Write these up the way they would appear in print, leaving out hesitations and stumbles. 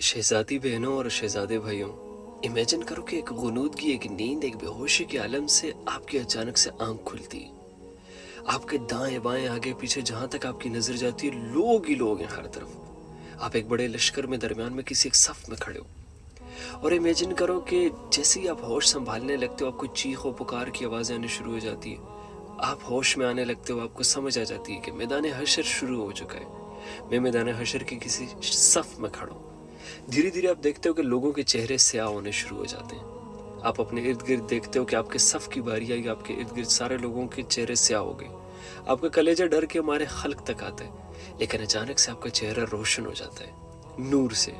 शहजादी बहनों और शहजादे भाइयों, इमेजिन करो कि एक गुनूदगी, एक नींद, एक बेहोशी के आलम से आपकी अचानक से आंख खुलती। आपके दाएं बाएं आगे पीछे जहां तक आपकी नजर जाती है लोग ही लोग हैं हर तरफ। आप एक बड़े लश्कर में दरमियान में किसी एक सफ में खड़े हो और इमेजिन करो कि जैसे ही आप होश संभालने लगते हो आपको चीख और पुकार की आवाज़ें आनी शुरू हो जाती है। आप होश में आने लगते हो, आपको समझ आ जाती है कि मैदान हशर शुरू हो चुका है। मैं मैदान हशर के किसी सफ में खड़ा हूँ। धीरे धीरे आप देखते हो कि लोगों के चेहरे स्याह होने शुरू हो जाते हैं। आप अपने इर्द गिर्द देखते हो कि आपके सफ की बारी आई, आपके इर्द गिर्द सारे लोगों के चेहरे स्याह हो गए। आपका कलेजा डर के हमारे खल्क तक आता है, लेकिन अचानक से आपका चेहरा रोशन हो जाता है नूर से।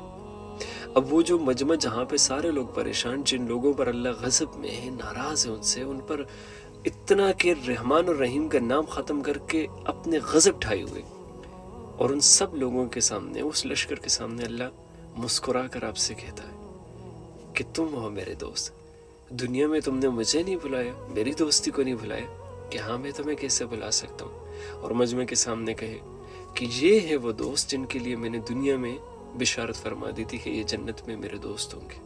अब वो जो मजमा जहाँ पे सारे लोग परेशान, जिन लोगों पर अल्लाह गज़ब में है, नाराज है उनसे, उन पर इतना कि रहमान और रहीम का नाम ख़त्म करके अपने गज़ब ढाए हुए, और उन सब लोगों के सामने, उस लश्कर के सामने अल्लाह मुस्कुरा कर आपसे कहता है कि तुम हो मेरे दोस्त। दुनिया में तुमने मुझे नहीं बुलाया, मेरी दोस्ती को नहीं बुलाया, कि हाँ मैं तुम्हें कैसे बुला सकता हूँ। और मजमे के सामने कहे कि ये है वो दोस्त जिनके लिए मैंने दुनिया में बिशारत फरमा दी थी कि ये जन्नत में मेरे दोस्त होंगे।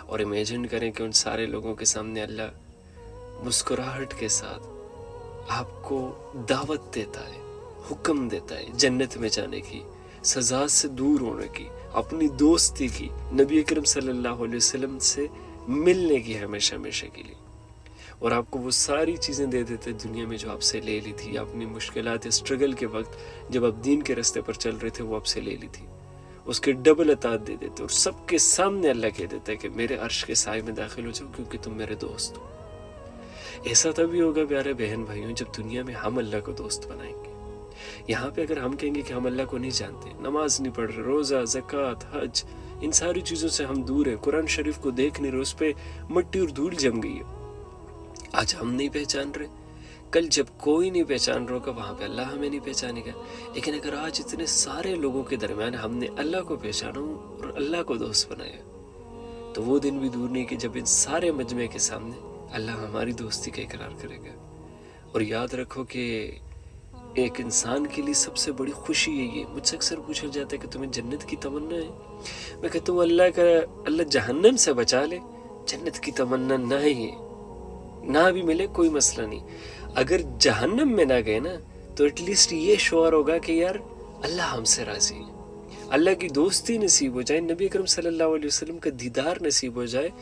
और इमेजिन करें कि उन सारे लोगों के सामने अल्लाह मुस्कुराहट के साथ आपको दावत देता है, हुक्म देता है जन्नत में जाने की, सजा से दूर होने की, अपनी दोस्ती की, नबी करीम सल्लल्लाहु अलैहि वसल्लम से मिलने की हमेशा हमेशा के लिए। और आपको वो सारी चीज़ें दे देते दुनिया में जो आपसे ले ली थी, अपनी मुश्किलात स्ट्रगल के वक्त जब आप दीन के रास्ते पर चल रहे थे वो आपसे ले ली थी, उसके डबल अतात दे देते। और सबके सामने अल्लाह कह देता है कि मेरे अर्श के साए में दाखिल हो जाओ क्योंकि तुम मेरे दोस्त हो। ऐसा तभी होगा प्यारे बहन भाइयों जब दुनिया में हम अल्लाह को दोस्त बनाएंगे। यहाँ पे अगर हम कहेंगे कि हम अल्लाह को नहीं जानते, नमाज नहीं पढ़ रहे, रोज़ा, ज़कात, हज, इन सारी चीज़ों से हम दूर हैं, कुरान शरीफ को देख नहीं रहे, उस पर मिट्टी और धूल जम गई है, आज हम नहीं पहचान रहे, कल जब कोई नहीं पहचान रहा होगा वहाँ पे अल्लाह हमें नहीं पहचानेगा। लेकिन अगर आज इतने सारे लोगों के दरमियान हमने अल्लाह को पहचाना और अल्लाह को दोस्त बनाया, तो वो दिन भी दूर नहीं कि जब इन सारे मजमे के सामने अल्लाह हमारी दोस्ती का इकरार करेगा। और याद रखो कि एक इंसान के लिए सबसे बड़ी खुशी यही है। मुझसे अक्सर पूछा जाता है कि तुम्हें जन्नत की तमन्ना है? मैं कहता हूँ अल्लाह जहन्नम से बचा ले, जन्नत की तमन्ना ना ही है, ना भी मिले कोई मसला नहीं। अगर जहन्नम में ना गए ना तो एटलीस्ट ये श्योर होगा कि यार अल्लाह हमसे राजी है, अल्लाह की दोस्ती नसीब हो जाए, नबी अकरम सल्लल्लाहु अलैहि वसल्लम का दीदार नसीब हो जाए,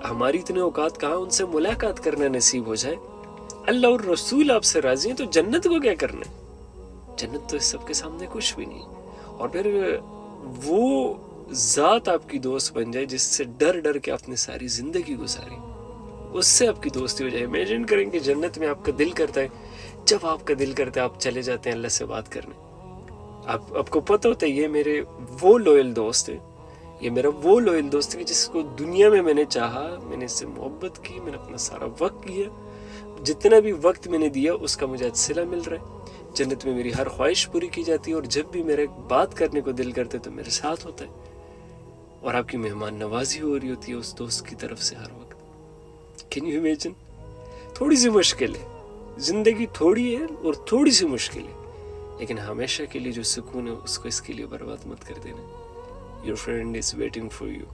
हमारी इतने औकात कहाँ उनसे मुलाकात करना नसीब हो जाए, अल्लाह और रसूल आपसे राजी हैं, तो जन्नत को क्या करना है? जन्नत तो इस सबके सामने कुछ भी नहीं। और फिर वो ज़ात आपकी दोस्त बन जाए जिससे डर डर के आपने सारी ज़िंदगी गुजारी, उससे आपकी दोस्ती हो जाए। इमेजिन करें कि जन्नत में आपका दिल करता है, जब आपका दिल करता है आप चले जाते हैं अल्लाह से बात करने। आपको पता होता है ये मेरे वो लॉयल दोस्त है, ये मेरा वो लॉयल दोस्त है जिसको दुनिया में मैंने चाहा, मैंने इससे मोहब्बत की, मैंने अपना सारा वक्त किया, जितना भी वक्त मैंने दिया उसका मुझे सिला मिल रहा है। जन्नत में मेरी हर ख्वाहिश पूरी की जाती है और जब भी मेरे बात करने को दिल करते तो मेरे साथ होता है। और आपकी मेहमान नवाजी हो रही होती है उस दोस्त की तरफ से हर वक्त। Can you imagine? थोड़ी सी मुश्किल है जिंदगी, थोड़ी है और थोड़ी सी मुश्किल है, लेकिन हमेशा के लिए जो सुकून है उसको इसके लिए बर्बाद मत कर देना। Your friend is waiting for you.